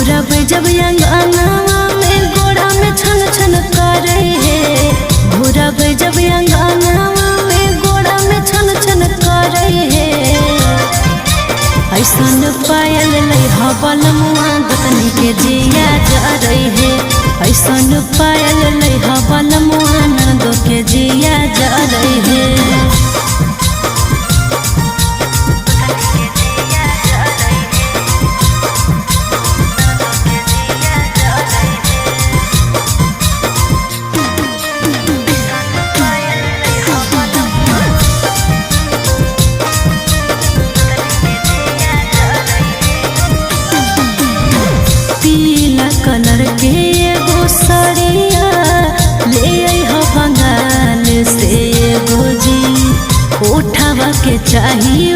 भोरब जब अंगनावा में गोड़ा में छन छन करे है। भोरब जब अंगनावा में गोड़ा में छन छन करे है। ऐसन पायल लइहा बलमुआ गतनी के जिया जा रही है। ऐसन पायल लइहा बलमुआ नंदो के जिया जा रही है। कलर के एगो सड़िया ले अइहा बंगाल से एगो जी उठावा के चाहिए